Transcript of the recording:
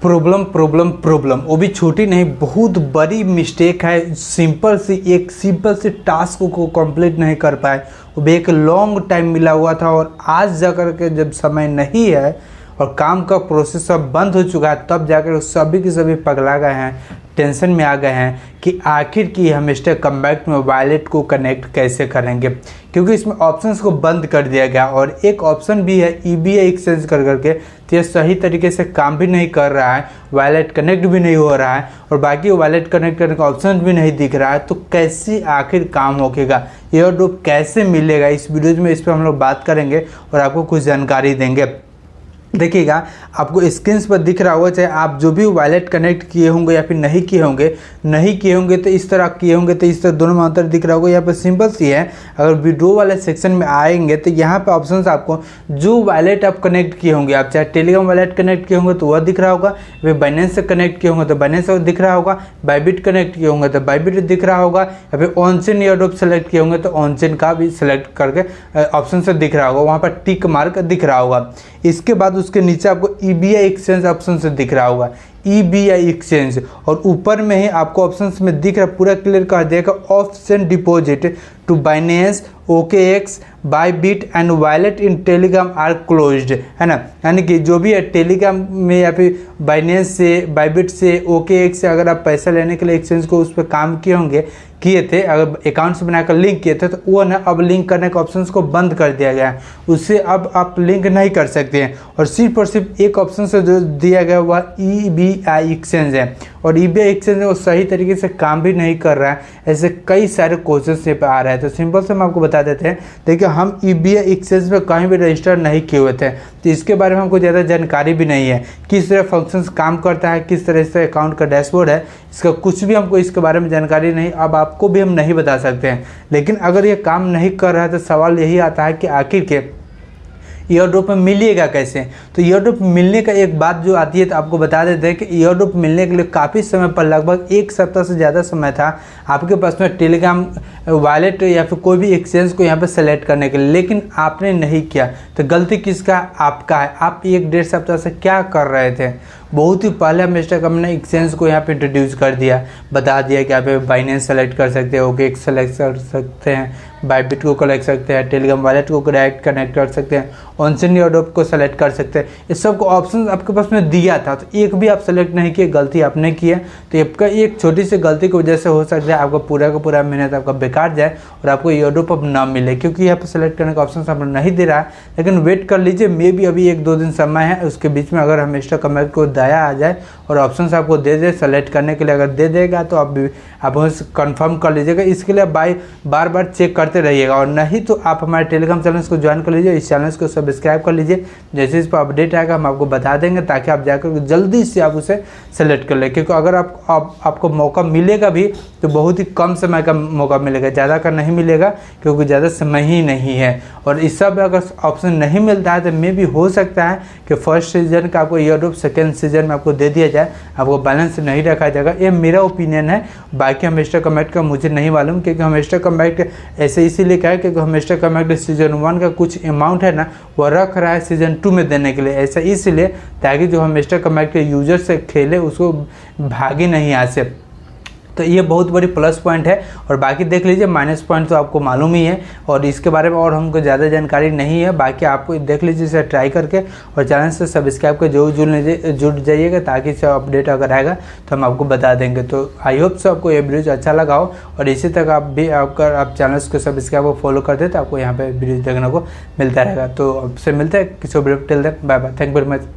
Problem problem problem, वो भी छोटी नहीं, बहुत बड़ी मिस्टेक है। एक सिंपल से टास्क को कंप्लीट नहीं कर पाए, वो भी एक लॉन्ग टाइम मिला हुआ था और आज जाकर के जब समय नहीं है और काम का प्रोसेस सब बंद हो चुका है, तब जाकर सभी के सभी पगला गए हैं, टेंशन में आ गए हैं कि आखिर की हम स्टे कम्बैक्ट में वॉलेट को कनेक्ट कैसे करेंगे, क्योंकि इसमें ऑप्शंस को बंद कर दिया गया और एक ऑप्शन भी है EBA एक्सचेंज कर करके, तो ये सही तरीके से काम भी नहीं कर रहा है, वॉलेट कनेक्ट भी नहीं हो रहा है और बाकी वॉलेट कनेक्ट करने का ऑप्शन भी नहीं दिख रहा है। तो कैसे आखिर काम होगा, एयरड्रॉप कैसे मिलेगा, इस वीडियो में इस पर हम लोग बात करेंगे और आपको कुछ जानकारी देंगे। देखिएगा, आपको स्क्रीन पर दिख रहा होगा, चाहे आप जो भी वॉलेट कनेक्ट किए होंगे या फिर नहीं किए होंगे तो इस तरह किए होंगे तो इस तरह दोनों में अंतर दिख रहा होगा। यहाँ पर सिंपल सी है, अगर विड्रो वाले सेक्शन में आएंगे तो यहाँ पर ऑप्शंस आपको जो वॉलेट आप कनेक्ट किए होंगे, आप चाहे टेलीग्राम वॉलेट कनेक्ट किए होंगे तो वह दिख रहा होगा, फिर बाइनेंस से कनेक्ट किए होंगे तो बाइनेंस दिख रहा होगा, बाइबिट कनेक्ट किए होंगे तो बाइबिट दिख रहा होगा, या फिर ऑनचेन एयरड्रॉप सेलेक्ट किए होंगे तो ऑनचेन का भी सिलेक्ट करके ऑप्शन से दिख रहा होगा, वहाँ पर टिक मार्क दिख रहा होगा। इसके बाद उसके नीचे आपको EBA एक्सचेंज ऑप्शन से दिख रहा होगा, EBA एक्सचेंज, और ऊपर में ही आपको ऑप्शंस में दिख रहा है, पूरा क्लियर कर देगा, option deposit to Binance, OKX, Bybit and wallet in Telegram are closed, है ना। यानी कि जो भी है टेलीग्राम में या फिर बाइनेंस से, बाइबिट से, OKX से अगर आप पैसा लेने के लिए एक्सचेंज को उस पर काम किए थे, अगर अकाउंट से बनाकर लिंक किए थे तो वो ना अब लिंक करने के ऑप्शंस को बंद कर दिया गया है, उससे अब आप लिंक नहीं कर सकते हैं और सिर्फ एक ऑप्शन से जो दिया गया वह EBA एक्सचेंज है और EBA एक्सचेंज वो सही तरीके से काम भी नहीं कर रहा है। ऐसे कई सारे क्वेश्चंस यहाँ पे आ रहे हैं, तो सिंपल से हम आपको बता देते हैं। देखिए, हम EBA एक्सचेंज पे कहीं भी रजिस्टर नहीं किए हुए थे, तो इसके बारे में हमको ज़्यादा जानकारी भी नहीं है, किस तरह फंक्शंस काम करता है, किस तरह से अकाउंट का डैशबोर्ड है, इसका कुछ भी हमको इसके बारे में जानकारी नहीं। अब आपको भी हम नहीं बता सकते हैं, लेकिन अगर ये काम नहीं कर रहा है तो सवाल यही आता है कि आखिर के एयरड्रॉप में मिलेगा कैसे। तो एयरड्रॉप मिलने का एक बात जो आती है तो आपको बता देते हैं कि एयरड्रॉप मिलने के लिए काफ़ी समय पर, लगभग एक सप्ताह से ज़्यादा समय था आपके पास में टेलीग्राम वॉलेट या फिर कोई भी एक्सचेंज को यहाँ पे सेलेक्ट करने के लिए, लेकिन आपने नहीं किया। तो गलती किसका? आपका है। आप 1-1.5 सप्ताह से क्या कर रहे थे? बहुत ही पहले मिस्टर कम ने एक्सचेंज को यहाँ पे इंट्रोड्यूस कर दिया, बता दिया कि आप बाइनेंस सेलेक्ट कर सकते हैं, OKX सेलेक्ट कर सकते हैं, बाइबिट को कनेक्ट सकते हैं, टेलीग्राम वॉलेट को डायरेक्ट कनेक्ट कर सकते हैं, ऑनचेन एयरड्रॉप को सेलेक्ट कर सकते हैं। इस सब को ऑप्शन आपके पास में दिया था, तो एक भी आप सेलेक्ट नहीं किए, गलती आपने की है। तो आपका एक छोटी सी गलती की वजह से हो सकता है आपका पूरा का पूरा मेहनत आपका बेकार जाए और आपको एयरड्रॉप अब ना मिले, क्योंकि यहाँ पर सेलेक्ट करने का ऑप्शन आपको नहीं दे रहा है। लेकिन वेट कर लीजिए, मे भी अभी 1-2 दिन समय है, उसके बीच में अगर हम मिस्टर कमेक्ट को दया आ जाए और ऑप्शंस आपको दे दे सेलेक्ट करने के लिए, अगर दे देगा तो आप कंफर्म कर लीजिएगा। इसके लिए बार बार चेक करते रहिएगा, और नहीं तो आप हमारे टेलीग्राम चैनल को ज्वाइन कर लीजिए, इस चैनल को सब्सक्राइब कर लीजिए। जैसे इस पर अपडेट आएगा हम आपको बता देंगे, ताकि आप जाकर जल्दी से आप उसे सेलेक्ट कर लें। क्योंकि अगर आपको मौका मिलेगा भी तो बहुत ही कम समय का मौका मिलेगा, ज़्यादा का नहीं मिलेगा, क्योंकि ज़्यादा समय ही नहीं है। और इस सब अगर ऑप्शन नहीं मिलता है तो मे भी हो सकता है कि फर्स्ट सीजन का आपको एयरड्रॉप सेकेंड सीजन में आपको दे दिया जाए, आपको बैलेंस नहीं रखा जाएगा। ये मेरा ओपिनियन है, बाकी हम मिस्टर कमेक्ट का मुझे नहीं मालूम, क्योंकि हम मिस्टर कमेक्ट ऐसे इसीलिए कहा है क्योंकि हम मिस्टर कमेक्ट सीजन 1 का कुछ अमाउंट है ना वो रख रहा है सीजन 2 में देने के लिए, ऐसा इसलिए ताकि जो हम मिस्टर कमेक्ट के यूजर से खेले उसको भागी नहीं यहाँ से। तो ये बहुत बड़ी प्लस पॉइंट है, और बाकी देख लीजिए माइनस पॉइंट तो आपको मालूम ही है, और इसके बारे में और हमको ज़्यादा जानकारी नहीं है। बाकी आपको देख लीजिए इसे ट्राई करके, और चैनल से सब्सक्राइब कर जरूर जुड़ जाइएगा, ताकि इससे अपडेट अगर आएगा तो हम आपको बता देंगे। तो आई होप से आपको ये वीडियो अच्छा लगा हो, और इसी तक आप भी अगर आप चैनल को सब्सक्राइब और फॉलो कर दे तो आपको यहाँ पर वीडियो देखने को मिलता रहेगा। तो आपसे मिलते हैं किसी video, till then bye bye, thank you very much.